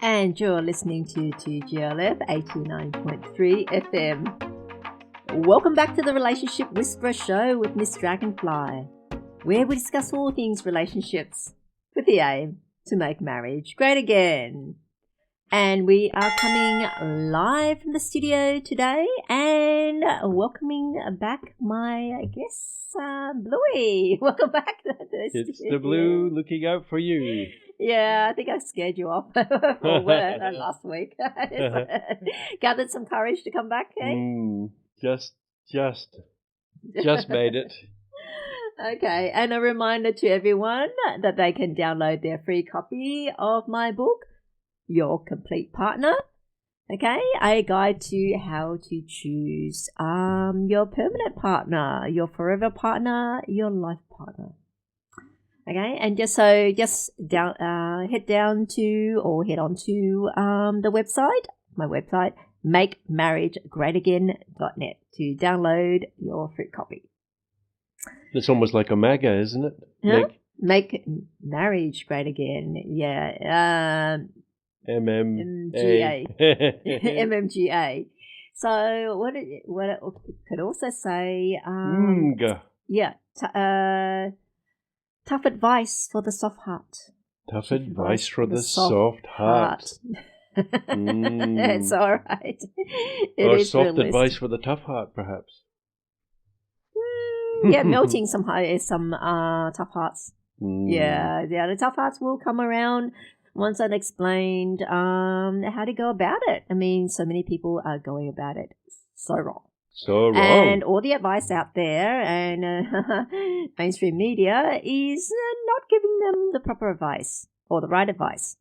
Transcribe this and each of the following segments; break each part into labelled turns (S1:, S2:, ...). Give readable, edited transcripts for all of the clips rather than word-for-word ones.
S1: And you're listening to 2GLF 89.3 FM. Welcome back to the Relationship Whisperer Show with Miss Dragonfly, where we discuss all things relationships with the aim to make marriage great again. And we are coming live from the studio today and welcoming back my guest, Bluey. Welcome back to the studio.
S2: It's the Blue looking out for you.
S1: Yeah, I think I scared you off for work last week. Gathered some courage to come back, eh?
S2: Just made it.
S1: Okay, and a reminder to everyone that they can download their free copy of my book, Your Complete Partner. Okay, a guide to how to choose your permanent partner, your forever partner, your life partner. Okay, and head on to the website, my website, makemarriagegreatagain.net to download your free copy.
S2: It's almost like a MAGA, isn't it?
S1: Huh? Make marriage great again. Yeah. MMGA. MMGA. So what it could also say? Yeah. Tough advice for the soft heart.
S2: Tough advice for the soft heart.
S1: It's all right.
S2: Or soft advice for the tough heart, perhaps.
S1: Yeah, melting some tough hearts. Yeah, the tough hearts will come around once I've explained how to go about it. I mean, so many people are going about it so wrong.
S2: So wrong.
S1: And all the advice out there and mainstream media is not giving them the proper advice or the right advice.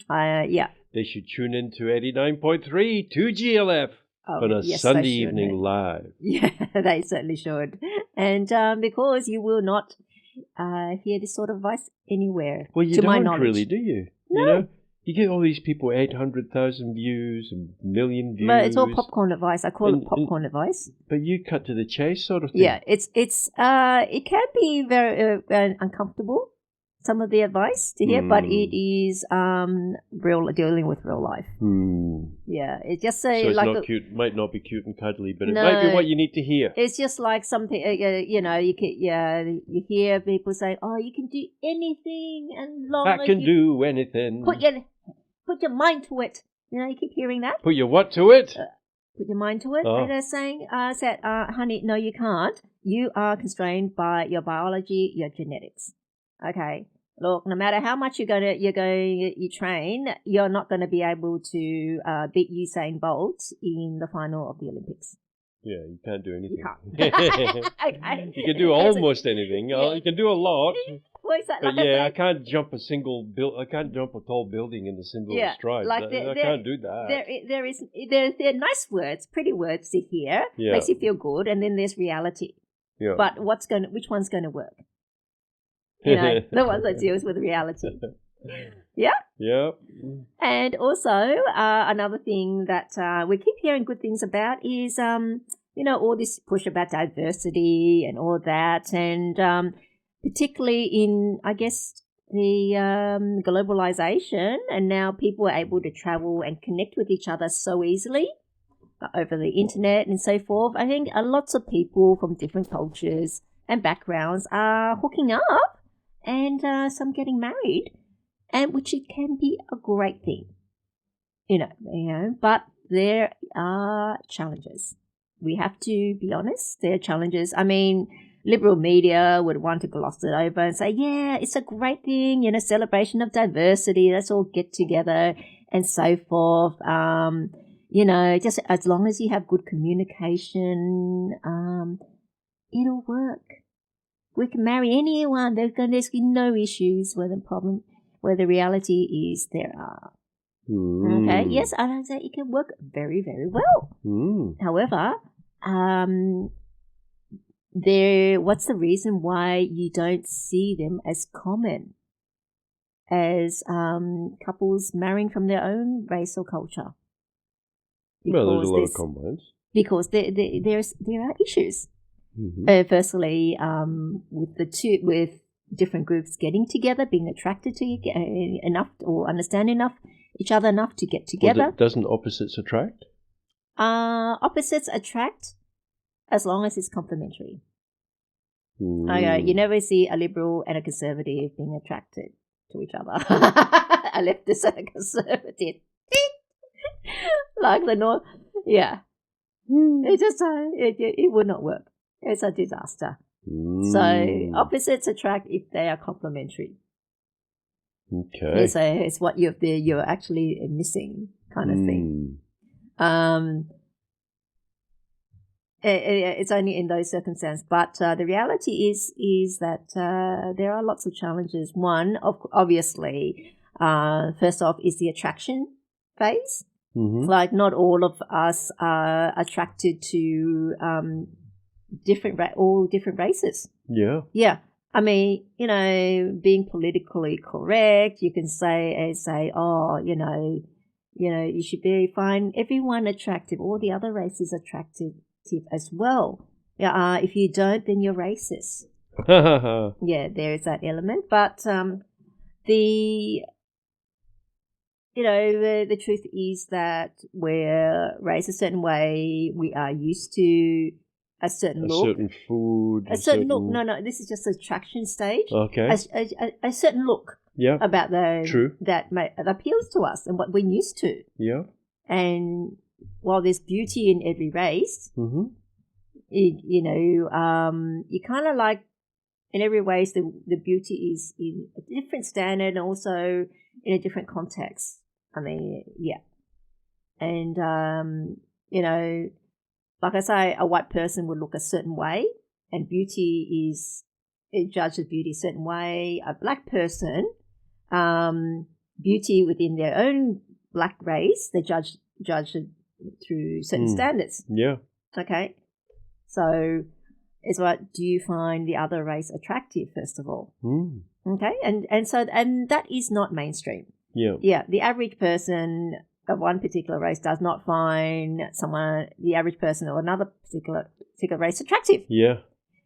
S1: Yeah.
S2: They should tune in to 89.3 2GLF on a Sunday evening live.
S1: Yeah, they certainly should. And because you will not hear this sort of advice anywhere.
S2: Well, you
S1: to my
S2: don't
S1: knowledge.
S2: really, do you?
S1: No.
S2: You know? You get all these people, 800,000 views, a million views.
S1: But it's all popcorn advice. I call it popcorn advice.
S2: But you cut to the chase sort of thing.
S1: Yeah, it can be very uncomfortable, some of the advice to hear, but it is dealing with real life. Yeah, it's just
S2: so it's like not cute. Might not be cute and cuddly, but it might be what you need to hear.
S1: It's just like something, you hear people say, "Oh, you can do anything and long."
S2: I can do anything.
S1: Put your mind to it. You know, you keep hearing that.
S2: Put your what to it?
S1: Put your mind to it.
S2: Oh.
S1: And they're saying, honey, no, you can't. You are constrained by your biology, your genetics. Okay. Look, no matter how much you train, you're not going to be able to beat Usain Bolt in the final of the Olympics.
S2: Yeah, you can't do anything.
S1: You can't. Okay.
S2: You can do almost anything. Yeah. You can do a lot.
S1: Well, exactly.
S2: But I can't jump a tall building in a single stride. I can't do that.
S1: There are nice words, pretty words to hear.
S2: Yeah.
S1: Makes you feel good, and then there's reality.
S2: Yeah.
S1: But which one's going to work? You know, the one that deals with reality. Yeah?
S2: Yeah.
S1: And also, another thing that we keep hearing good things about is, all this push about diversity and all that. And particularly in, I guess, the globalization, and now people are able to travel and connect with each other so easily over the internet and so forth. I think lots of people from different cultures and backgrounds are hooking up and some getting married, and which it can be a great thing, but there are challenges. We have to be honest. There are challenges. I mean, liberal media would want to gloss it over and say, yeah, it's a great thing, celebration of diversity. Let's all get together and so forth. Just as long as you have good communication, it'll work. We can marry anyone. There's no issues where the reality is there are. Okay. Yes, I say it can work very, very well. However, what's the reason why you don't see them as common as couples marrying from their own race or culture?
S2: Well, there's a lot of combines.
S1: Because there are issues. Firstly, with different groups getting together, being attracted to enough or understand enough each other enough to get together.
S2: Well, doesn't opposites attract?
S1: Opposites attract as long as it's complementary. You never see a liberal and a conservative being attracted to each other. A leftist and a conservative. Like the North. Yeah. It just it would not work. It's a disaster. So opposites attract if they are complementary.
S2: Okay.
S1: So it's what you're actually missing kind of thing. It's only in those circumstances, but the reality is that there are lots of challenges. One, obviously, first off, is the attraction phase. Like not all of us are attracted to all different races.
S2: Yeah.
S1: Yeah. I mean, being politically correct, you can say, oh, you should find everyone attractive, all the other races attractive as well. Yeah. If you don't, then you're racist. Yeah, there is that element, but the truth is that we're raised a certain way. We are used to a certain look.
S2: A certain food.
S1: A certain look. No, this is just the attraction stage.
S2: Okay.
S1: A certain look.
S2: Yeah.
S1: About
S2: True.
S1: that appeals to us and what we're used to.
S2: Yeah.
S1: And while there's beauty in every race, you kind of like, in every way, the beauty is in a different standard and also in a different context. I mean, yeah. And, like I say, a white person would look a certain way and beauty is judged as beauty a certain way. A black person, beauty within their own black race, they judge it through certain standards.
S2: Yeah.
S1: Okay. So it's like, do you find the other race attractive, first of all? Okay. And that is not mainstream.
S2: Yeah.
S1: Yeah. The average person of one particular race does not find the average person of another particular race attractive.
S2: Yeah.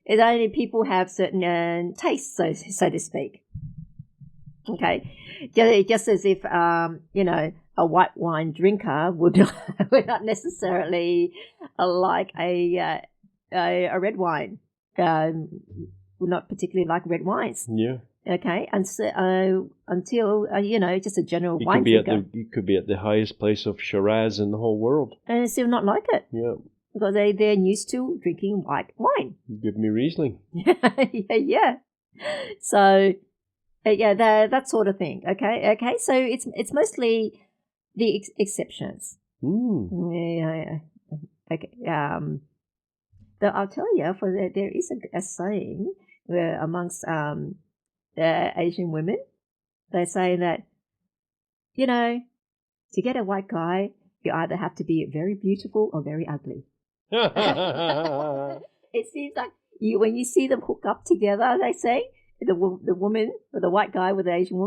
S1: It's only people have certain tastes, so to speak. Okay. Just as if, a white wine drinker would not necessarily like a red wine. Would not particularly like red wines.
S2: Yeah.
S1: Okay, and so, until just a general wine drinker.
S2: You could be at the highest place of Shiraz in the whole world,
S1: and still not like it.
S2: Yeah.
S1: Because they're used to drinking white wine.
S2: Give me Riesling.
S1: Yeah. So, that sort of thing. Okay. So it's mostly the exceptions. Yeah. Okay. Though I'll tell you, there is a saying where amongst the Asian women, they say that, to get a white guy, you either have to be very beautiful or very ugly. It seems like when you see them hook up together, they say, the woman, or the white guy with the Asian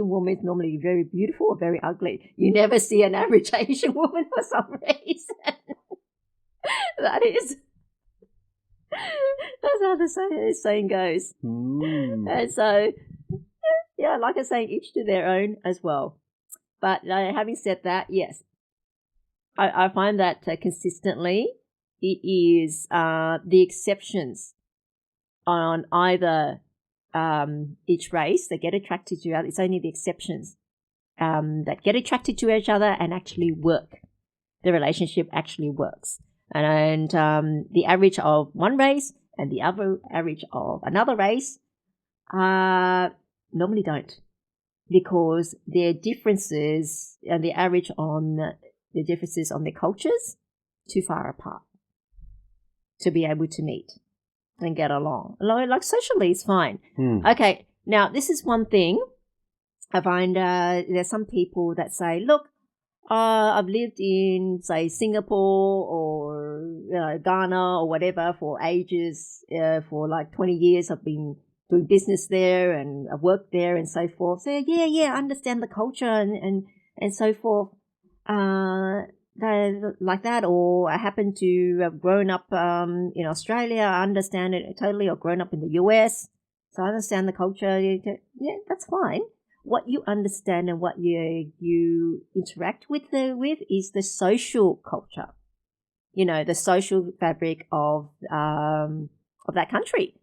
S1: woman is normally very beautiful or very ugly. You never see an average Asian woman for some reason. That's how the saying goes. And so, yeah, like I say, each to their own as well. But having said that, yes, I find that consistently it is the exceptions on either each race that get attracted to each other. It's only the exceptions that get attracted to each other and actually work. The relationship actually works. And the average of one race and the average of another race normally don't, because their differences and the average on the differences on their cultures too far apart to be able to meet and get along. Like socially, it's fine. Okay, now this is one thing I find. There's some people that say, look, I've lived in, say, Singapore or Ghana or whatever for ages, for like 20 years. I've been doing business there and I've worked there and so forth. So yeah, I understand the culture and so forth. Like that, or I happen to have grown up in Australia. I understand it totally, or grown up in the US, so I understand the culture. Yeah, that's fine. what you understand and what you interact with is the social culture, the social fabric of that country,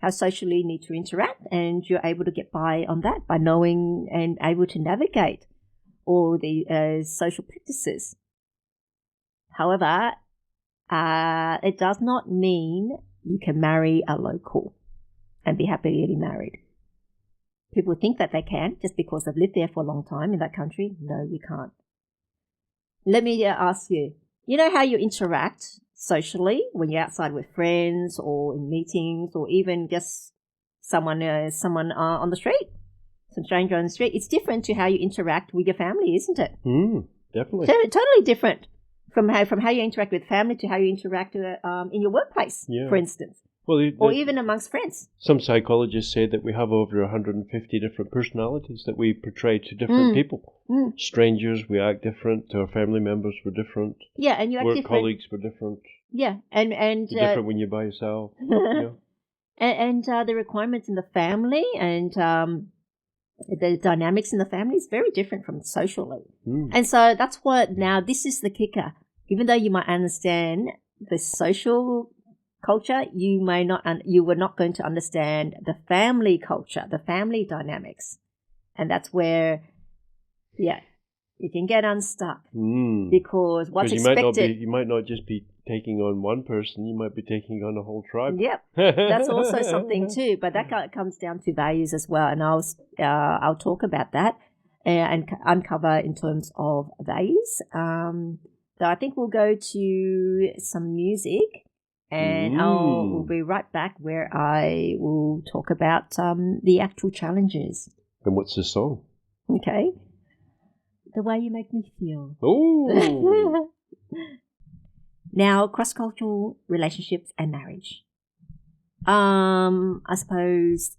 S1: how socially you need to interact, and you're able to get by on that by knowing and able to navigate all the social practices. However, it does not mean you can marry a local and be happily married. People think that they can just because they've lived there for a long time in that country. No, you can't. Let me ask you, you know how you interact socially when you're outside with friends or in meetings or even just someone on the street, some stranger on the street? It's different to how you interact with your family, isn't it?
S2: Definitely.
S1: Totally different from how you interact with family to how you interact in your workplace, for instance.
S2: Well,
S1: or even amongst friends.
S2: Some psychologists say that we have over 150 different personalities that we portray to different people. Strangers, we act different. To our family members, we're different.
S1: Yeah, and you act different.
S2: Work colleagues, we're different.
S1: Yeah, and
S2: you're different when you're by yourself.
S1: And the requirements in the family and the dynamics in the family is very different from socially. And so that's what now this is the kicker. Even though you might understand the social culture, you were not going to understand the family culture, the family dynamics. And that's where, you can get unstuck because what's expected.
S2: You might not just be taking on one person, you might be taking on a whole tribe.
S1: Yep, that's also something too, but that comes down to values as well, and I'll talk about that and uncover in terms of values. So I think we'll go to some music. And we'll be right back where I will talk about the actual challenges.
S2: And what's the song?
S1: Okay. The Way You Make Me Feel.
S2: Oh!
S1: Now, cross-cultural relationships and marriage. I suppose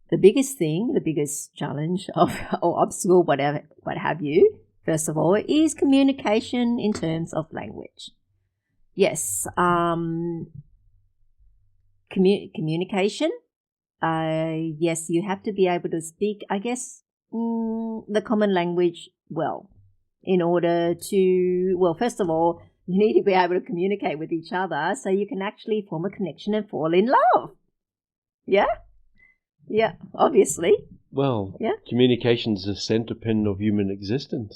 S1: the biggest challenge or obstacle, whatever, what have you, first of all, is communication in terms of language. Yes, communication. Yes, you have to be able to speak, I guess, the common language well in order to, first of all, you need to be able to communicate with each other so you can actually form a connection and fall in love. Yeah? Yeah, obviously.
S2: Well, communication is the centerpin of human existence.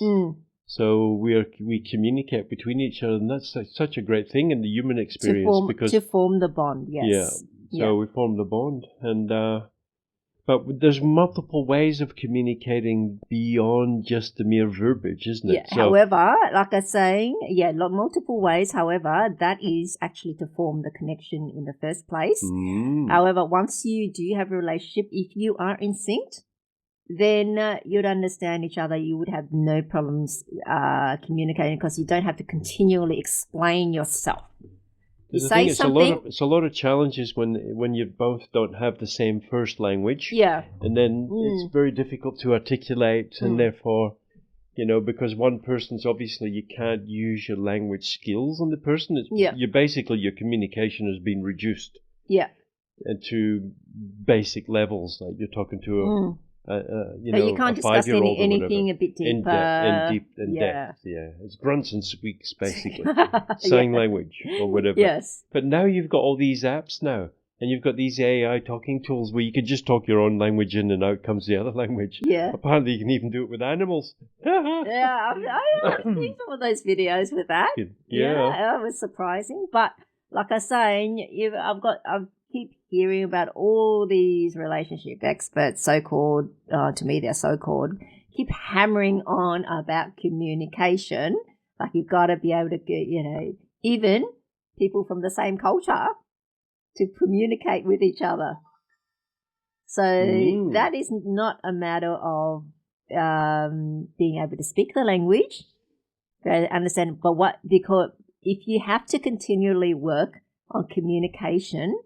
S2: So we communicate between each other, and that's such a great thing in the human experience
S1: to form the bond. Yes.
S2: Yeah. So we form the bond, and but there's multiple ways of communicating beyond just the mere verbiage, isn't it?
S1: Yeah. So, however, like I was saying, multiple ways. However, that is actually to form the connection in the first place. However, once you do have a relationship, if you are in sync, then you'd understand each other. You would have no problems communicating because you don't have to continually explain yourself. You say something.
S2: It's a lot of challenges when you both don't have the same first language.
S1: Yeah.
S2: And then it's very difficult to articulate, and therefore, because one person's obviously you can't use your language skills on the person. Your communication has been reduced.
S1: Yeah.
S2: To basic levels, like you're talking to
S1: but you can't discuss anything a bit deeper.
S2: In depth. Yeah. It's grunts and squeaks, basically. Sign language or whatever.
S1: Yes.
S2: But now you've got all these apps now, and you've got these AI talking tools where you can just talk your own language in and out comes the other language.
S1: Yeah.
S2: Apparently you can even do it with animals.
S1: I've seen some of those videos with that.
S2: Yeah.
S1: It was surprising. But like I was saying, I keep hearing about all these relationship experts, so-called, to me they're so-called, keep hammering on about communication. Like you've got to be able to get, even people from the same culture to communicate with each other. So that is not a matter of being able to speak the language, understand, because if you have to continually work on communication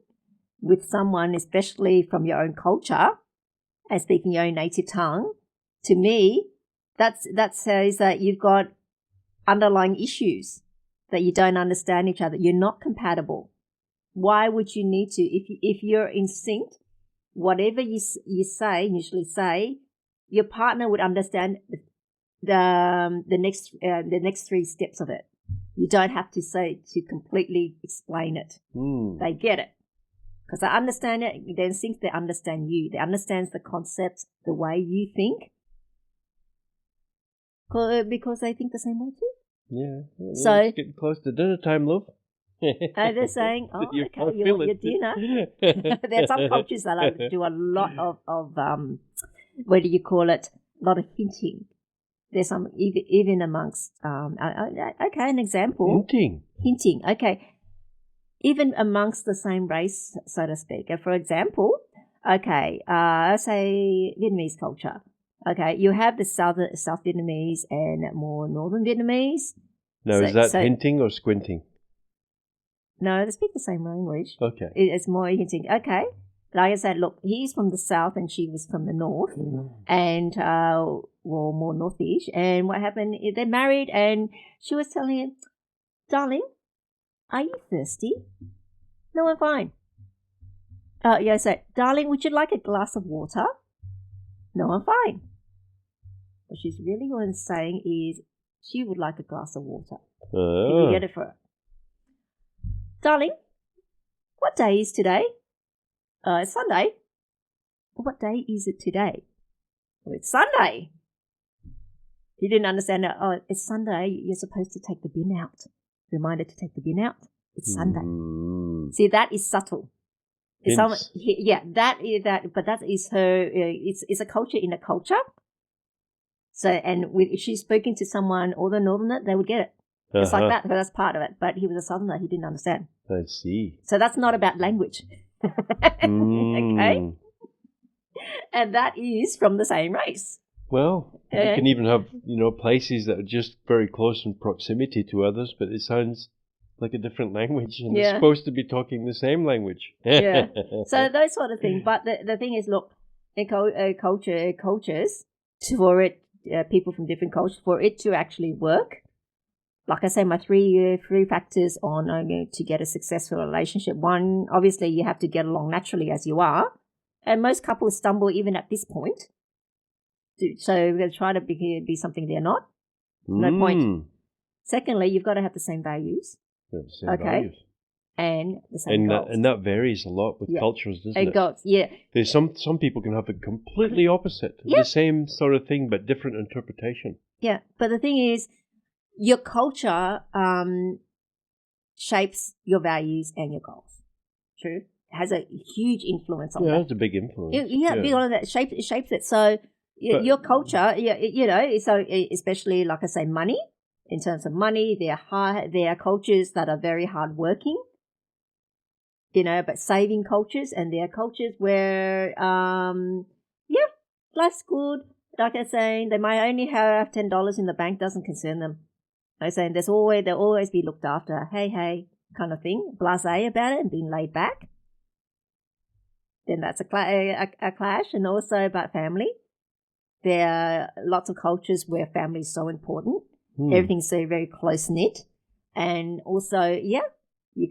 S1: with someone, especially from your own culture and speaking your own native tongue, to me, that says that you've got underlying issues, that you don't understand each other. You're not compatible. Why would you need to? If you're in sync, whatever you usually say, your partner would understand the next 3 steps of it. You don't have to completely explain it. They get it. Because they understand it, they think they understand you. They understand the concepts, the way you think. Because they think the same way too.
S2: Yeah.
S1: So
S2: it's getting close to dinner time, love.
S1: They're saying, oh, okay, you want your dinner? There are some cultures that do a lot of what do you call it? A lot of hinting. There's some even amongst okay, an example. Hinting. Okay. Even amongst the same race, so to speak. For example, okay, say Vietnamese culture. Okay, you have the South Vietnamese and more Northern Vietnamese.
S2: Now, is that hinting or squinting?
S1: No, they speak the same language.
S2: Okay.
S1: It's more hinting. Okay. Like I said, look, he's from the south and she was from the north, and more northish. And what happened? They married, and she was telling him, "Darling, are you thirsty?" "No, I'm fine." Yeah, I said, "Darling, would you like a glass of water?" "No, I'm fine." What she's really saying is she would like a glass of water. Can you get it for her? "Darling, what day is today?" It's Sunday." "What day is it today?" "Well, it's Sunday." You didn't understand that. "Oh, it's Sunday. You're supposed to take the bin out. Reminder to take the bin out. It's Sunday." See, that is subtle. That is that. But that is her. It's a culture in a culture. So, and if she's spoken to someone or the northerner, they would get it. It's like that. That's part of it. But he was a southerner. He didn't understand.
S2: I see.
S1: So that's not about language. Okay. And that is from the same race.
S2: Well, you can even have, places that are just very close in proximity to others, but it sounds like a different language, and it's supposed to be talking the same language.
S1: Yeah. So those sort of things. But the thing is, look, in cultures, for it, people from different cultures, for it to actually work, like I say, my three factors on to get a successful relationship. One, obviously, you have to get along naturally as you are. And most couples stumble even at this point. So we're going to try to be something they're not. No point. Secondly, you've got to have the same values.
S2: The same values.
S1: And the same goals.
S2: And that varies a lot with cultures, doesn't it?
S1: Goals, yeah.
S2: There's some people can have a completely opposite. The same sort of thing, but different interpretation.
S1: Yeah, but the thing is, your culture shapes your values and your goals. True? It has a huge influence on that.
S2: Yeah, it's a big influence.
S1: Big on that. It shapes it. So your culture, so especially, like I say, money. In terms of money, there are cultures that are very hardworking, but saving cultures, and there are cultures where, life's good. Like I say, they might only have $10 in the bank, doesn't concern them. I'm saying they'll always be looked after. Hey, kind of thing, blasé about it and being laid back. Then that's a clash, and also about family. There are lots of cultures where family is so important. Everything's so very close-knit. And also, you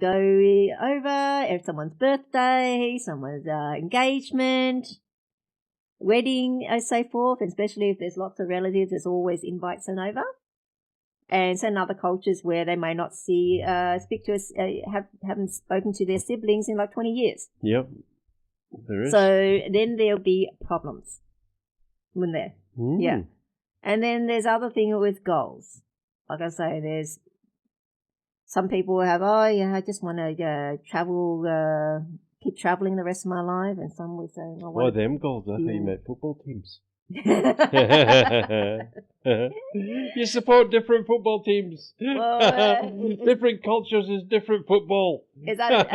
S1: go over if someone's birthday, someone's engagement, wedding, and so forth, and especially if there's lots of relatives, there's always invites sent over. And so in other cultures where they may not speak to us, haven't spoken to their siblings in like 20 years.
S2: Yep, there is.
S1: So then there'll be problems when there. Yeah. And then there's other thing with goals. Like I say, there's some people have, I just want to travel, keep traveling the rest of my life. And some will say,
S2: them goals. I thought you meant football teams. You support different football teams. Well, different cultures is different football.
S1: Is that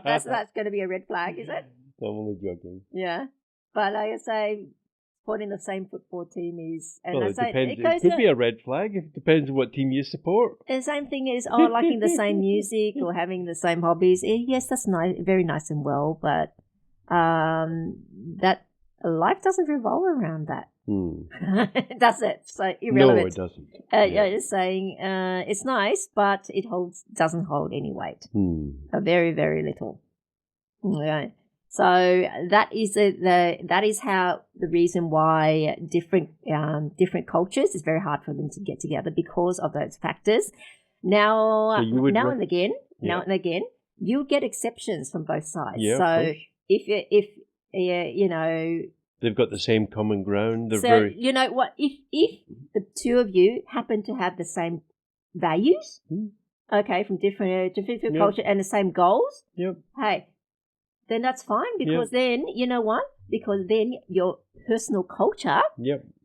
S1: that's going to be a red flag? Is it?
S2: I'm only joking.
S1: Yeah, but like I say, supporting the same football team is, and
S2: it depends. It could be a red flag. It depends on what team you support.
S1: And the same thing is, liking the same music or having the same hobbies. Yes, that's nice, very nice and well, but that life doesn't revolve around that. Does it? So irrelevant.
S2: No, it doesn't.
S1: Just saying, it's nice, but it doesn't hold any weight. Very, very little. Right. So that is how the reason why different cultures, it's very hard for them to get together because of those factors. Now and again, you get exceptions from both sides.
S2: Yeah,
S1: so if you know,
S2: they've got the same common ground.
S1: You know what? If the two of you happen to have the same values, okay, from different culture and the same goals, hey, then that's fine because then you know what? Because then your personal culture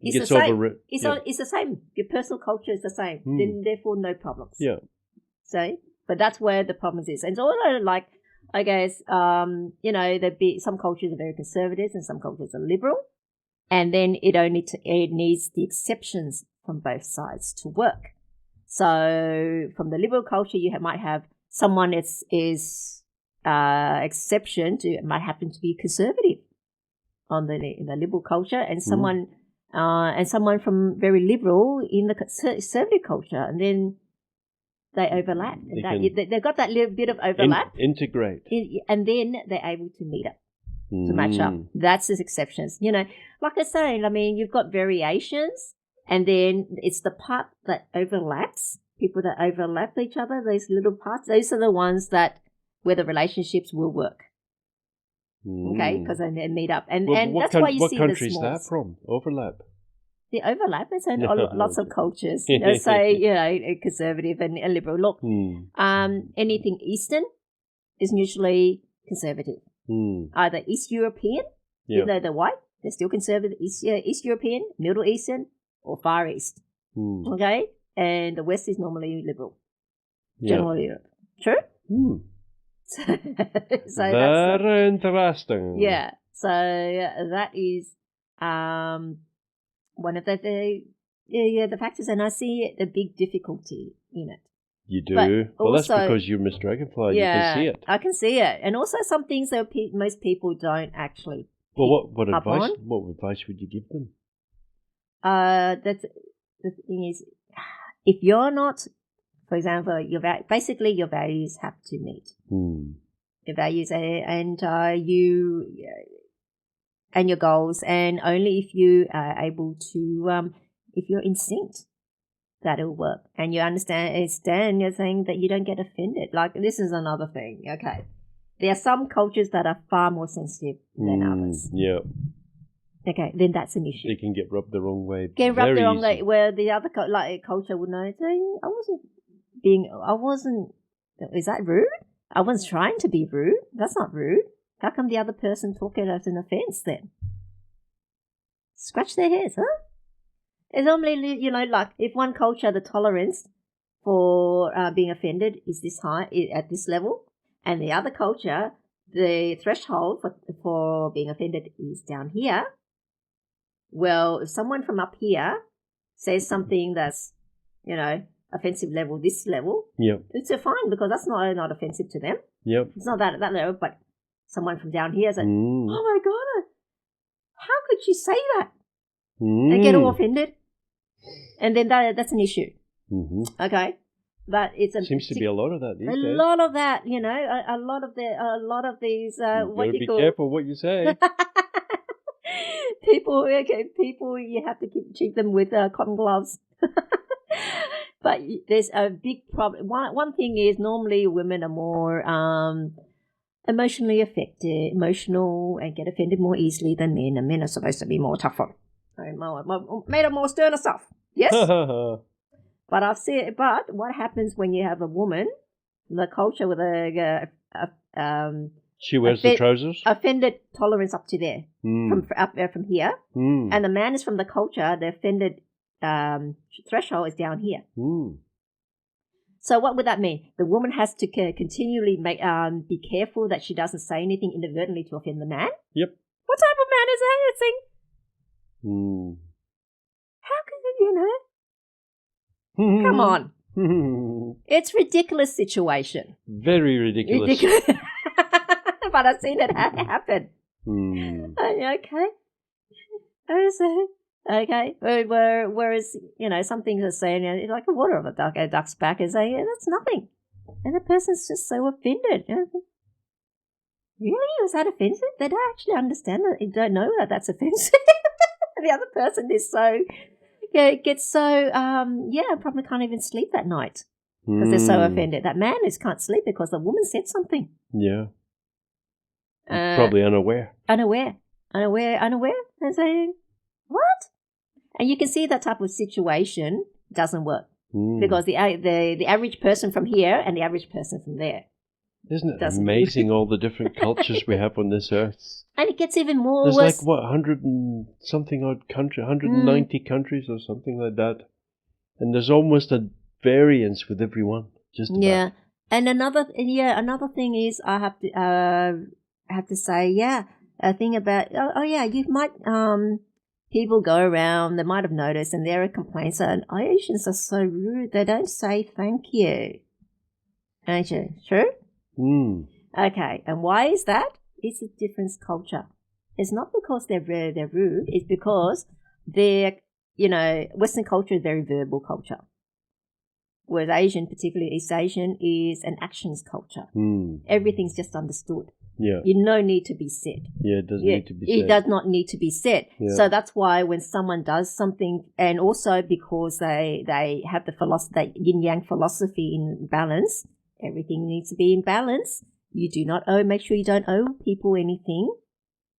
S1: is the same. It's the same. Your personal culture is the same. Then therefore no problems.
S2: Yeah.
S1: So, but that's where the problems is. And it's also like, I guess, you know, some cultures are very conservative and some cultures are liberal. And then it needs the exceptions from both sides to work. So from the liberal culture, you might have someone is exception to might happen to be conservative in the liberal culture, and someone from very liberal in the conservative culture, and then they overlap. They've got that little bit of overlap.
S2: Integrate.
S1: And then they're able to meet up. To match up. That's the exceptions. You know, like I say, I mean, you've got variations, and then it's the part that overlaps, people that overlap each other, those little parts, those are the ones where the relationships will work. Okay, because they meet up. And that's why you see the smalls. What
S2: country is that from? Overlap?
S1: The overlap is in lots of cultures. You know, say, you know, conservative and liberal. Look, anything Eastern is usually conservative. Either East European, even though they're white, they're still conservative. East European, Middle Eastern, or Far East. Okay, and the West is normally liberal. Generally, true. So
S2: very interesting.
S1: Yeah, so that is one of the factors, and I see the big difficulty in it.
S2: You do? Well, that's because you're Miss Dragonfly. You can see it.
S1: I can see it. And also some things that most people don't actually
S2: what advice would you give them?
S1: That's the thing is, if you're not, for example, basically your values have to meet. Your values and your goals, and only if you are able to, if you're in sync, that'll work. And you understand, you're saying that you don't get offended. Like, this is another thing, okay? There are some cultures that are far more sensitive than others.
S2: Yeah.
S1: Okay, then that's an issue.
S2: They can get rubbed the wrong way.
S1: Way, where the other culture would know, is that rude? I wasn't trying to be rude. That's not rude. How come the other person took it as an offense then? Scratch their heads, huh? It's normally, you know, like if one culture, the tolerance for being offended is this high, at this level, and the other culture, the threshold for being offended is down here. Well, if someone from up here says something that's, you know, offensive level, this level, it's fine because that's not offensive to them. It's not that level, but someone from down here says, "Oh my God, how could you say that?" And get all offended. And then that's an issue. Okay, but
S2: seems to be a lot of that these days.
S1: A lot of that, you know, a lot of these.
S2: Be careful what you say.
S1: People, you have to treat them with cotton gloves. But there's a big problem. One thing is normally women are more emotionally affected, and get offended more easily than men, and men are supposed to be more tougher. Made of more sterner stuff. Yes? But what happens when you have a woman, the culture with
S2: she wears the trousers?
S1: Offended tolerance up to there, from here. And the man is from the culture, the offended threshold is down here. So what would that mean? The woman has to continually be careful that she doesn't say anything inadvertently to offend the man?
S2: Yep.
S1: What type of man is that? How can you know? Come on. It's ridiculous situation.
S2: Very ridiculous.
S1: But I've seen it happen. Okay. Okay. Whereas, you know, some things are saying, you know, like the water of a duck's back is saying, that's nothing. And the person's just so offended. really? Was that offensive? They don't actually understand it. They don't know that that's offensive. The other person is so, gets so, probably can't even sleep that night because they're so offended. That man can't sleep because the woman said something.
S2: Yeah. Probably unaware.
S1: Unaware. And saying, what? And you can see that type of situation doesn't work because the average person from here and the average person from there.
S2: Isn't it amazing all the different cultures we have on this earth?
S1: And it gets even more
S2: There's
S1: worse.
S2: like, 100 and something odd country, 190 countries or something like that. And there's almost a variance with everyone. Just about.
S1: Yeah. And another thing is I have to say, a thing about, you might, people go around, they might have noticed, and there are complaints that Asians are so rude. They don't say thank you. Aren't you? True? Okay. And why is that? It's a different culture. It's not because they're rude. It's because Western culture is very verbal culture. Whereas Asian, particularly East Asian, is an actions culture. Everything's just understood.
S2: Yeah.
S1: No need to be said.
S2: Yeah, it doesn't need to be said.
S1: It does not need to be said. Yeah. So that's why when someone does something, and also because they have the philosophy, that yin-yang philosophy in balance, everything needs to be in balance. You do not make sure you don't owe people anything.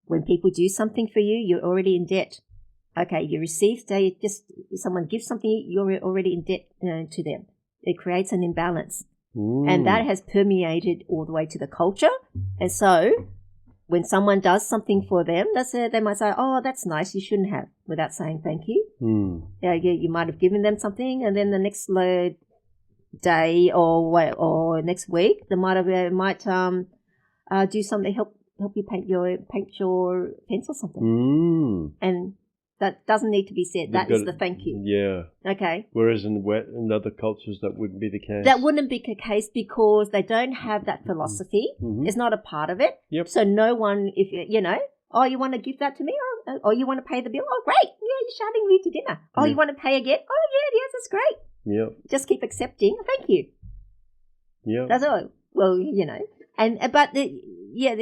S1: When people do something for you, you're already in debt. Okay, you receive, someone gives something, you're already in debt to them. It creates an imbalance. And that has permeated all the way to the culture. And so when someone does something for them, they might say, oh, that's nice, you shouldn't have, without saying thank you. You might have given them something, and then the next day or next week, they might do something, help you paint your fence or something. And that doesn't need to be said. That is the thank you.
S2: Yeah.
S1: Okay.
S2: Whereas in other cultures, that wouldn't be the case.
S1: That wouldn't be the case because they don't have that philosophy. It's not a part of it.
S2: Yep.
S1: So no one, if you want to give that to me, or you want to pay the bill, oh great, yeah, you're shouting me to dinner. Oh, you want to pay again? Oh yeah, yes, that's great.
S2: Yeah.
S1: Just keep accepting. Thank you. Yeah. That's all. Well,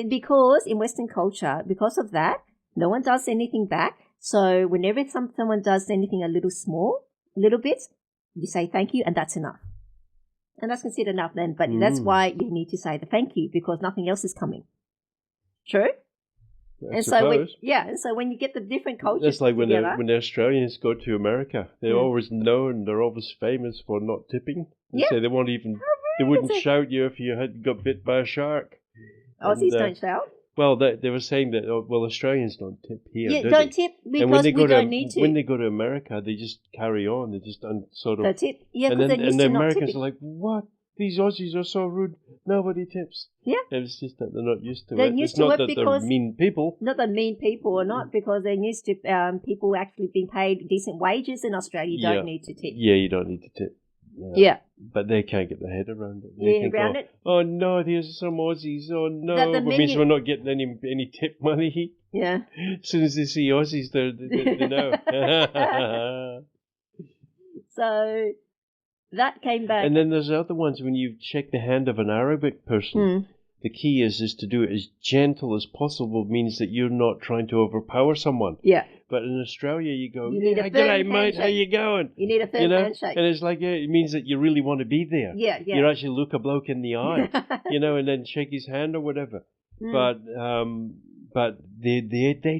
S1: because in Western culture, because of that, no one does anything back. So whenever someone does anything a little bit, you say thank you, and that's enough. And that's considered enough then. But that's why you need to say the thank you, because nothing else is coming. True? And so when you get the different cultures
S2: that's like
S1: together,
S2: when the Australians go to America, they're always known, they're always famous for not tipping. They say they wouldn't shout you if you had got bit by a shark.
S1: Aussies don't shout.
S2: Well, they were saying that, Australians don't tip here,
S1: do don't tip because we don't need to.
S2: When they go to America, they just carry on. They just sort of...
S1: Don't tip. Yeah,
S2: because they're used to not tipping. And the Americans are like, what? These Aussies are so rude. Nobody tips.
S1: Yeah.
S2: And it's just that they're not used to it.
S1: They're used to it because...
S2: they're mean people.
S1: Not that mean people or not, because they're used to people actually being paid decent wages in Australia. You don't need to tip.
S2: Yeah, you don't need to tip.
S1: Yeah.
S2: But they can't get their head around it.
S1: Around it?
S2: Oh, no, there's some Aussies. Oh, no. That means we're not getting any tip money.
S1: Yeah.
S2: As soon as they see Aussies, they know.
S1: So that came back.
S2: And then there's other ones. When you shake the hand of an Arabic person, the key is to do it as gentle as possible. Means that you're not trying to overpower someone.
S1: Yeah.
S2: But in Australia, you go,
S1: g'day,
S2: mate, how you going?
S1: You need a firm handshake.
S2: And it's like, it means that you really want to be there.
S1: Yeah.
S2: You actually look a bloke in the eye, and then shake his hand or whatever. But they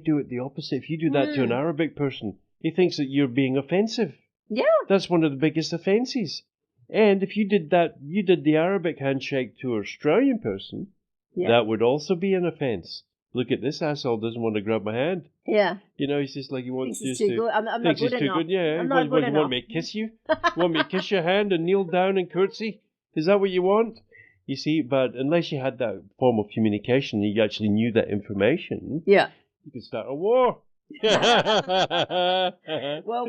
S2: do it the opposite. If you do that to an Arabic person, he thinks that you're being offensive.
S1: Yeah.
S2: That's one of the biggest offences. And if you did the Arabic handshake to an Australian person, that would also be an offence. Look at this asshole, doesn't want to grab my hand.
S1: Yeah.
S2: He's just like, he wants
S1: thinks he's too good. I'm not good enough. Good.
S2: Yeah.
S1: I'm not good enough.
S2: You want me to kiss you? Want me to kiss your hand and kneel down and curtsy? Is that what you want? You see, but unless you had that form of communication, you actually knew that information.
S1: Yeah.
S2: You could start a war.
S1: Well,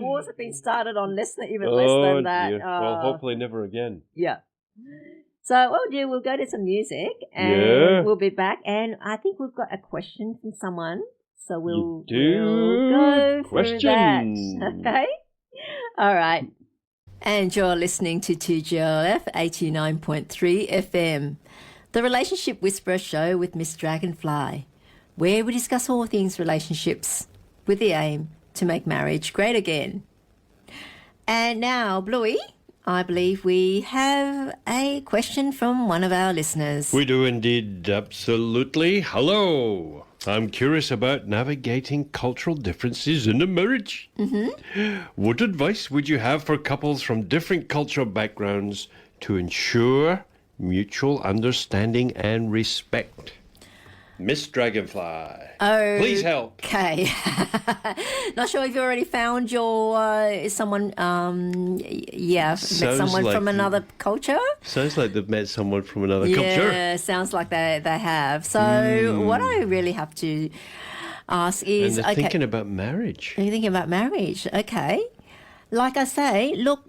S1: wars have been started on less than that.
S2: Dear. Well, hopefully never again.
S1: Yeah. So what we'll do, we'll go to some music and we'll be back. And I think we've got a question from someone. So we'll go through that. Okay? All right. And you're listening to 2GLF 89.3 FM. the Relationship Whisperer show with Miss Dragonfly, where we discuss all things relationships with the aim to make marriage great again. And now, Bluey, I believe we have a question from one of our listeners.
S2: We do indeed, absolutely. Hello. I'm curious about navigating cultural differences in a marriage. What advice would you have for couples from different cultural backgrounds to ensure mutual understanding and respect? Miss Dragonfly.
S1: Oh,
S2: please help.
S1: Okay. Not sure if you already found your someone. Met someone
S2: like
S1: from another culture.
S2: Sounds like they've met someone from another culture.
S1: Yeah, sounds like they have. So what I really have to ask is,
S2: and they're thinking about marriage.
S1: Are you thinking about marriage? Okay. Like I say, look.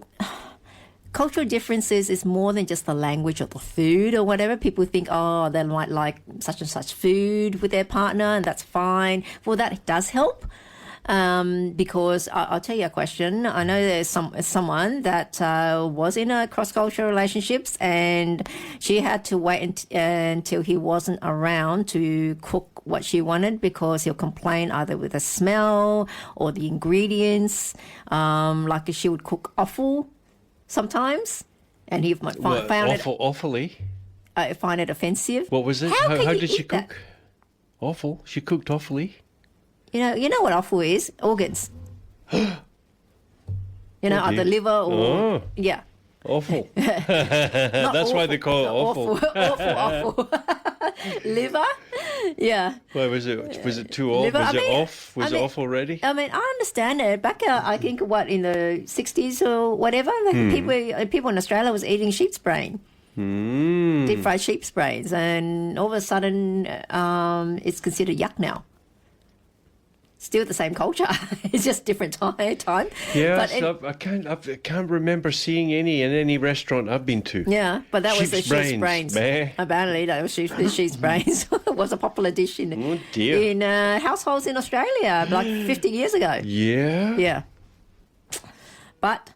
S1: Cultural differences is more than just the language or the food or whatever. People think, oh, they might like such and such food with their partner, and that's fine. Well, that does help because I'll tell you a question. I know there's someone that was in a cross-cultural relationships, and she had to wait until he wasn't around to cook what she wanted because he'll complain either with the smell or the ingredients. Like she would cook offal sometimes, and he might find
S2: awfully.
S1: Find it offensive.
S2: What was it? How did she cook?
S1: That?
S2: Awful. She cooked awfully.
S1: You know what offal is? Organs. Either liver or yeah.
S2: Awful. That's awful. Why they call it awful.
S1: Awful. Liver. Yeah.
S2: Why was it too old? Liver, was it off? Was it off already?
S1: I mean, I understand it. Back, I think, in the 60s or whatever, people in Australia was eating sheep's brain. Deep fried sheep's brains. And all of a sudden, it's considered yuck now. Still the same culture. It's just different time.
S2: Yeah, I can't remember seeing any in any restaurant I've been to.
S1: Yeah, but that was the sheep's brains. Apparently, that was sheep's brains. It was a popular dish in households in Australia like 50 years ago.
S2: Yeah.
S1: Yeah. But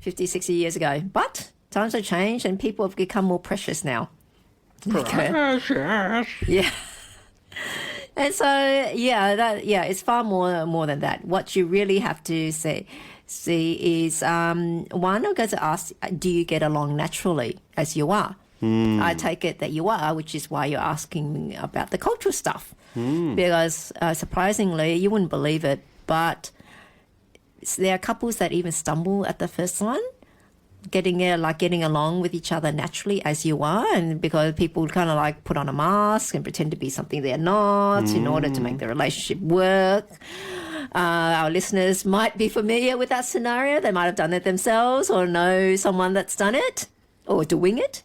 S1: 50, 60 years ago. But times have changed and people have become more precious now.
S2: Precious.
S1: Yeah. And so, it's far more than that. What you really have to see is, one, I'm going to ask, do you get along naturally as you are? I take it that you are, which is why you're asking about the cultural stuff. Because surprisingly, you wouldn't believe it, but there are couples that even stumble at the first one. Getting along with each other naturally as you are, and because people kind of like put on a mask and pretend to be something they're not in order to make the relationship work. Our listeners might be familiar with that scenario. They might have done it themselves or know someone that's done it or doing it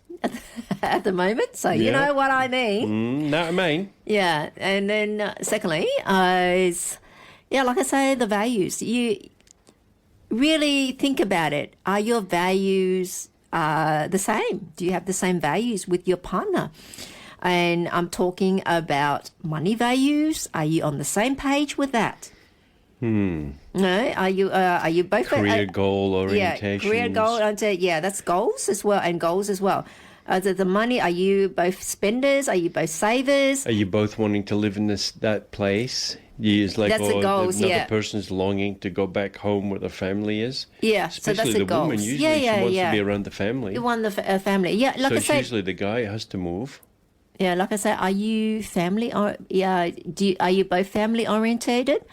S1: at the moment. So you know what I mean.
S2: Know what I mean.
S1: Yeah. And then secondly is, like I say, the values. You really think about it. Are your values the same? Do you have the same values with your partner? And I'm talking about money values. Are you on the same page with that? No, are you both
S2: career goal orientation?
S1: Yeah, career goal. That's goals as well, and goals as well. The money. Are you both spenders? Are you both savers?
S2: Are you both wanting to live in that place? It's like
S1: that's the goals,
S2: another person's longing to go back home where their family is.
S1: Yeah,
S2: especially
S1: so that's the goals.
S2: Woman. Usually she wants to be around the family.
S1: You want the family. Yeah, like
S2: so
S1: I say,
S2: usually the guy has to move.
S1: Yeah, like I say, are you family or are you both family orientated,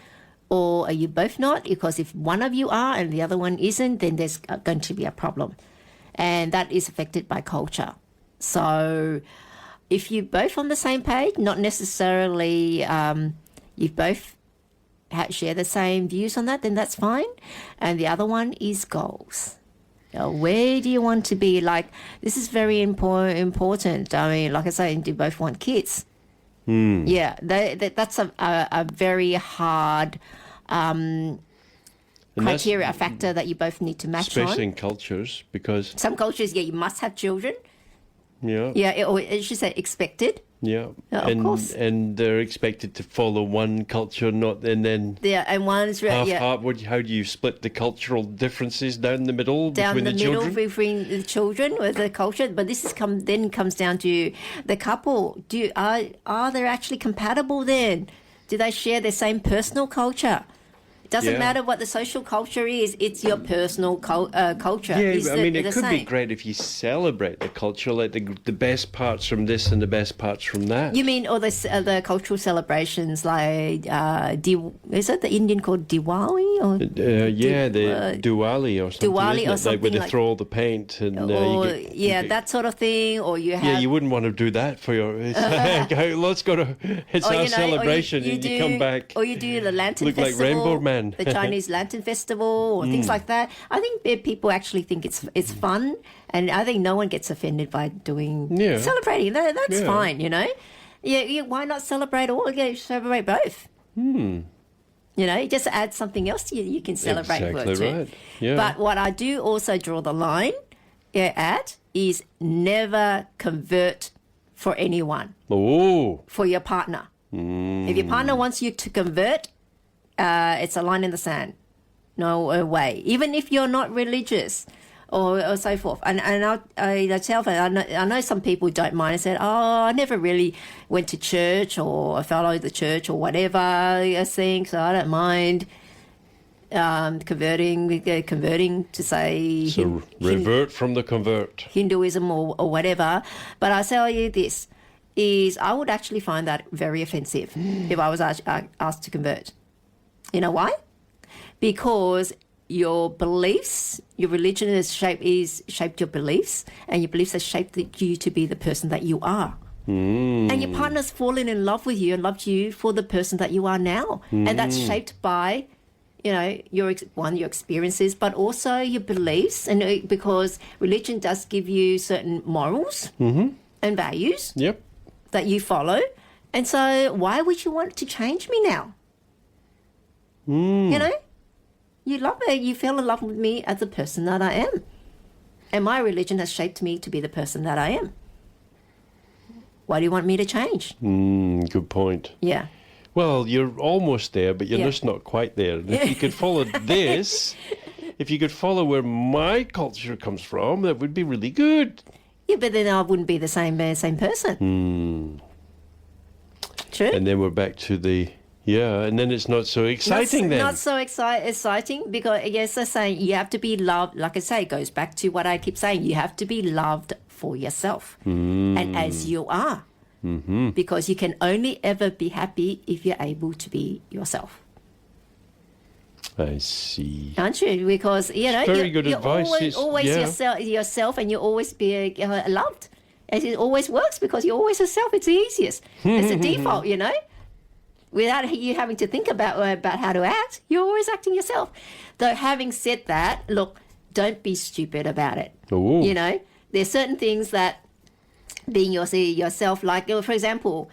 S1: or are you both not? Because if one of you are and the other one isn't, then there's going to be a problem, and that is affected by culture. So, if you're both on the same page, not necessarily. You both share the same views on that, then that's fine. And the other one is goals. Where do you want to be? Like, this is very important. I mean, like I say, do you both want kids? Yeah, that's a very hard criteria, a factor that you both need to match
S2: especially
S1: on.
S2: in cultures, because...
S1: Some cultures, you must have children.
S2: Yeah.
S1: Yeah, or I should say expected.
S2: Yeah,
S1: of course.
S2: And they're expected to follow one culture, and then
S1: and one's
S2: how do you split the cultural differences down the middle between the children?
S1: Between the children with the culture. But this comes down to the couple. Are they actually compatible then? Do they share the same personal culture? It doesn't matter what the social culture is. It's your personal culture.
S2: Yeah, it could be great if you celebrate the culture, like the best parts from this and the best parts from that.
S1: You mean all the cultural celebrations like is it the Indian called Diwali or
S2: Diwali or something.
S1: Diwali or something
S2: like where they throw all the paint and
S1: that sort of thing. Or you have
S2: you wouldn't want to do that for your. Let's go to our celebration and you come back.
S1: Or you do the lantern
S2: look
S1: festival.
S2: Like Rainbow Man.
S1: The Chinese Lantern Festival or things like that. I think people actually think it's fun, and I think no one gets offended by celebrating. That's fine, you know. Yeah, why not celebrate all? Yeah, celebrate both. You know, just add something else you can celebrate
S2: exactly
S1: too.
S2: Right. Yeah.
S1: But what I do also draw the line at is never convert for anyone.
S2: Oh.
S1: For your partner. If your partner wants you to convert, it's a line in the sand. No way. Even if you're not religious or so forth. And I tell them, I know some people don't mind and said, I never really went to church or followed the church or whatever I think, so I don't mind converting to say...
S2: So revert from the convert.
S1: Hinduism or whatever. But I tell you this, is I would actually find that very offensive if I was asked to convert. You know why? Because your beliefs, your religion has shaped your beliefs, and your beliefs have shaped you to be the person that you are. And your partner's fallen in love with you and loved you for the person that you are now. And that's shaped by, you know, your experiences, but also your beliefs. And because religion does give you certain morals and values that you follow. And so why would you want to change me now? You know, you love me. You fell in love with me as the person that I am. And my religion has shaped me to be the person that I am. Why do you want me to change?
S2: Good point.
S1: Yeah.
S2: Well, you're almost there, but you're just not quite there. And if you could follow this, if you could follow where my culture comes from, that would be really good.
S1: Yeah, but then I wouldn't be the same person. True.
S2: And then we're back to the... Yeah, and then it's not so exciting then.
S1: Not so exciting because, yes, they're saying you have to be loved. Like I say, it goes back to what I keep saying. You have to be loved for yourself and as you are. Because you can only ever be happy if you're able to be yourself.
S2: I see.
S1: Aren't you? Because, you know,
S2: very good advice.
S1: Always yourself, and you always be loved. And it always works because you're always yourself. It's the easiest. It's the default, you know. Without you having to think about how to act, you're always acting yourself. Though having said that, look, don't be stupid about it.
S2: Ooh.
S1: You know, there's certain things that being yourself, like, for example,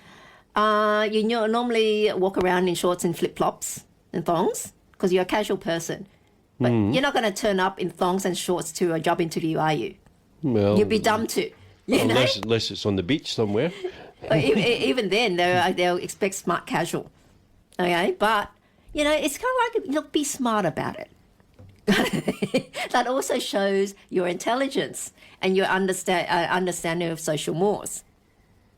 S1: you normally walk around in shorts and flip-flops and thongs because you're a casual person. But you're not going to turn up in thongs and shorts to a job interview, are you?
S2: Well,
S1: you'd be dumb to.
S2: Unless it's on the beach somewhere.
S1: Even then, they'll expect smart casual. Okay, but, you know, it's kind of like, look, be smart about it. That also shows your intelligence and your understanding of social mores.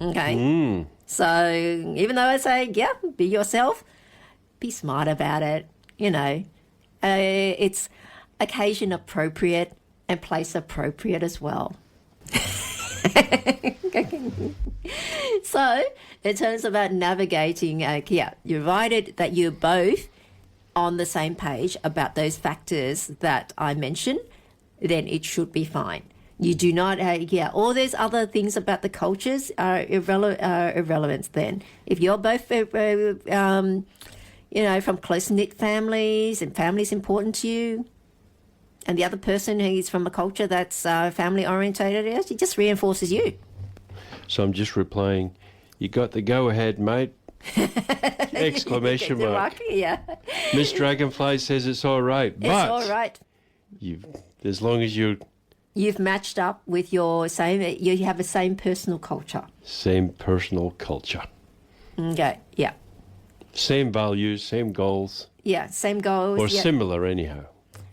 S1: Okay? So even though I say, yeah, be yourself, be smart about it. You know, it's occasion appropriate and place appropriate as well. So, in terms about navigating, you're provided that you're both on the same page about those factors that I mentioned, then it should be fine. You do not, all those other things about the cultures are irrelevant then. If you're both, you know, from close-knit families and families important to you, and the other person who's from a culture that's family-orientated, it just reinforces you.
S2: So I'm just replying, you got the go-ahead, mate. Exclamation mark.
S1: Yeah.
S2: Miss Dragonfly says it's all right.
S1: It's all right.
S2: As long as you're
S1: you've matched up with you have the same personal culture.
S2: Same personal culture.
S1: Okay, yeah.
S2: Same values, same goals.
S1: Yeah, same goals.
S2: Or similar anyhow.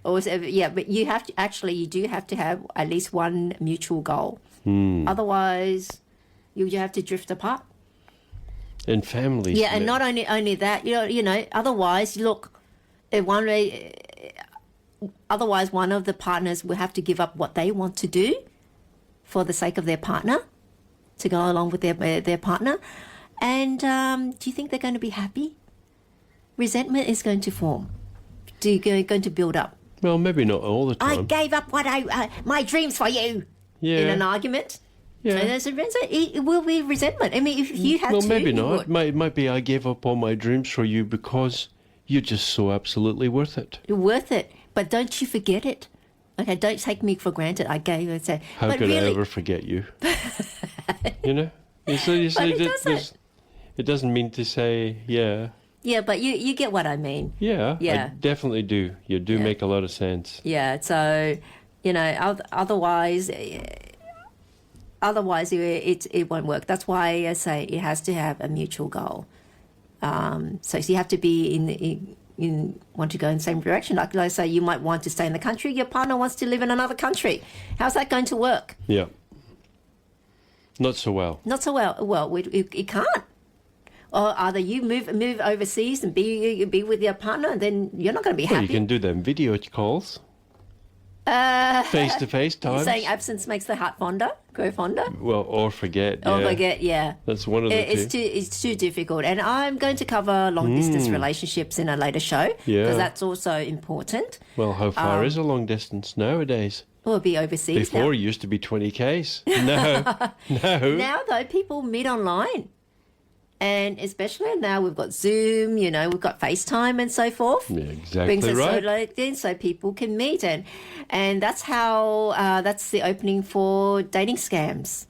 S1: Or, yeah, but you do have to have at least one mutual goal. Otherwise, you have to drift apart.
S2: In families.
S1: Yeah, and not only that, otherwise, look, otherwise one of the partners will have to give up what they want to do for the sake of their partner, to go along with their partner. And do you think they're going to be happy? Resentment is going to form. Going to build up.
S2: Well, maybe not all the time.
S1: I gave up my dreams for you in an argument.
S2: Yeah.
S1: It will be resentment. I mean, if you had to...
S2: Well, maybe not. It might be I gave up all my dreams for you because you're just so absolutely worth it.
S1: You're worth it. But don't you forget it. Okay, don't take me for granted. I gave it.
S2: How could I ever forget you? You know? It doesn't mean to say, yeah.
S1: Yeah, but you get what I mean.
S2: Yeah, I definitely do. You do make a lot of sense.
S1: Yeah, so, otherwise it won't work. That's why I say it has to have a mutual goal. So you have to be want to go in the same direction. Like I say, you might want to stay in the country. Your partner wants to live in another country. How's that going to work?
S2: Yeah. Not so well.
S1: Not so well. Well, it can't. Or either you move overseas and be with your partner, then you're not going to be happy.
S2: Well, you can do them video calls. Face-to-face times.
S1: You're saying absence makes the heart grow fonder?
S2: Well, or forget. Yeah.
S1: Or forget, yeah.
S2: That's one of the two.
S1: It's too difficult. And I'm going to cover long-distance relationships in a later show.
S2: Yeah.
S1: Because that's also important.
S2: Well, how far is a long distance nowadays?
S1: Well, it'll be overseas
S2: Before, it used to be 20 Ks. No.
S1: Now, though, people meet online. And especially now we've got Zoom, we've got FaceTime and so forth.
S2: Yeah, exactly right.
S1: So people can meet. And that's how, that's the opening for dating scams.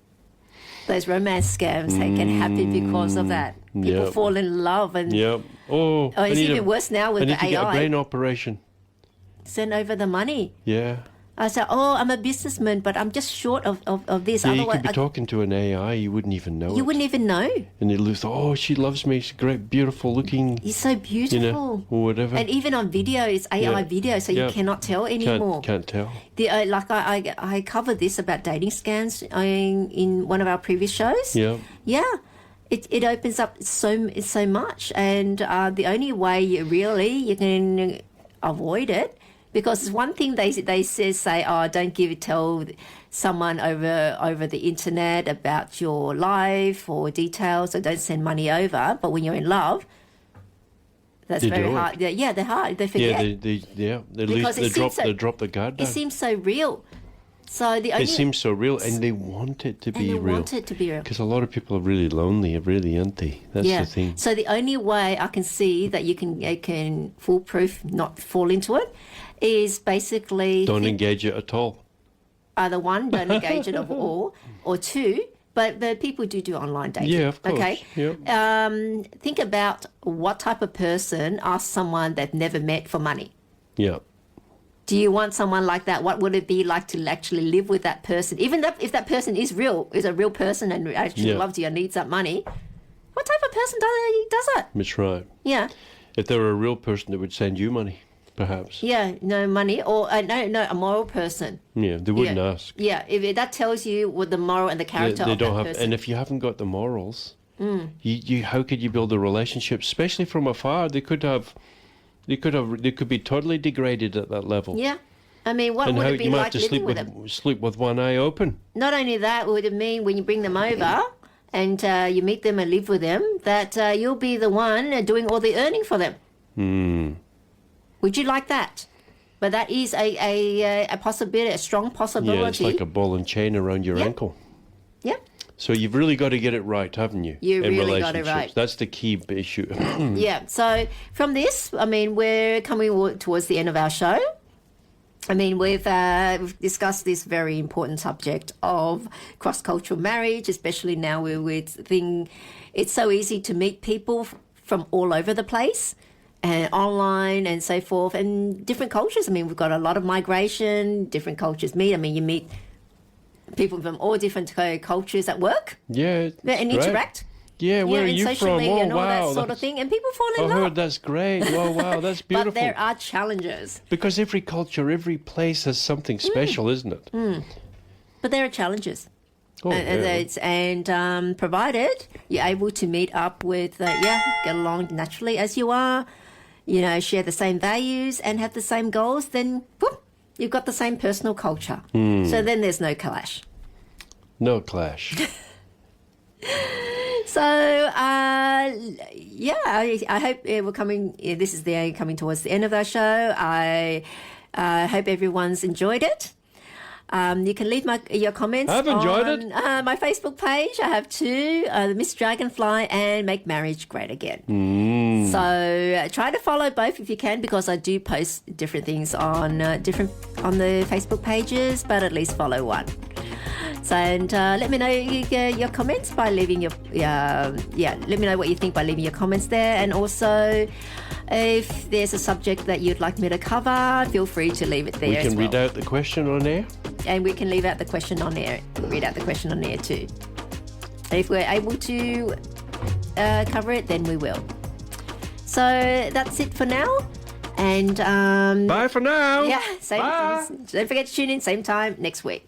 S1: Those romance scams can happen because of that. People fall in love. And it's even worse now with the AI.
S2: I need to get a brain operation.
S1: Send over the money.
S2: Yeah.
S1: I said, I'm a businessman, but I'm just short of this.
S2: Yeah, otherwise, you could be talking to an AI, you wouldn't even know
S1: You wouldn't even know.
S2: And you'd lose, she loves me, she's great, beaubeautiful looking.
S1: He's so beautiful.
S2: Or whatever.
S1: And even on video, it's AI video, so you cannot tell anymore.
S2: Can't tell.
S1: I covered this about dating scams in one of our previous shows.
S2: Yeah.
S1: Yeah. It opens up so much. And the only way you can avoid it, because it's one thing they say, don't tell someone over the internet about your life or details, or don't send money over. But when you're in love, that's very hard. Yeah, they're hard. They forget.
S2: They drop the guard down.
S1: It seems so real.
S2: It seems so real, and they want it to be real. Because a lot of people are really lonely, really empty. That's the thing.
S1: So the only way I can see that you can foolproof not fall into it is basically
S2: don't engage it at all.
S1: Either one, don't engage it at all, or two. But the people do online dating.
S2: Yeah, of course.
S1: Okay.
S2: Yep.
S1: Think about what type of person asks someone they've never met for money.
S2: Yeah.
S1: Do you want someone like that? What would it be like to actually live with that person? Even if that person is a real person and actually loves you and needs that money, what type of person does that?
S2: That's right.
S1: Yeah.
S2: If they were a real person, they would send you money, perhaps.
S1: Yeah, no money, or no, a moral person.
S2: Yeah, they wouldn't ask.
S1: Yeah, if that tells you what the moral and the character of that person.
S2: And if you haven't got the morals, how could you build a relationship, especially from afar? They could be totally degraded at that level.
S1: Yeah. I mean, what would it be like living with them?
S2: Sleep with one eye open.
S1: Not only that, would it mean when you bring them over and you meet them and live with them, that you'll be the one doing all the earning for them? Would you like that? But that is a possibility, a strong possibility.
S2: Yeah, it's like a ball and chain around your ankle.
S1: Yeah.
S2: So you've really got to get it right, haven't you?
S1: You really got it right.
S2: That's the key issue.
S1: Yeah. So from this, I mean, we're coming towards the end of our show. I mean, we've discussed this very important subject of cross-cultural marriage, especially now it's so easy to meet people from all over the place and online and so forth, and different cultures. I mean, we've got a lot of migration, different cultures meet. I mean, you meet people from all different cultures at work.
S2: Yeah,
S1: and interact.
S2: Yeah, where are you
S1: social
S2: from?
S1: Media
S2: Oh,
S1: and all
S2: wow.
S1: that sort of thing. And people fall in love.
S2: I heard that's great. Oh, wow, that's beautiful.
S1: But there are challenges.
S2: Because every culture, every place has something special, isn't it?
S1: But there are challenges.
S2: Oh,
S1: And provided you're able to meet up with, get along naturally as you are, share the same values and have the same goals, then whoop, you've got the same personal culture. So then there's no clash.
S2: No clash.
S1: So, I hope we're coming. This is coming towards the end of our show. I hope everyone's enjoyed it. You can leave your comments
S2: I've enjoyed it.
S1: My Facebook page. I have two, Miss Dragonfly and Make Marriage Great Again. So try to follow both if you can, because I do post different things on the Facebook pages, but at least follow one. So, and let me know your comments by leaving let me know what you think by leaving your comments there. And also, if there's a subject that you'd like me to cover, feel free to leave it there.
S2: We can read out the question on air.
S1: And we can leave out the question on air. Read out the question on air too. If we're able to cover it, then we will. So that's it for now. And
S2: bye for now.
S1: Yeah. Don't forget to tune in same time next week.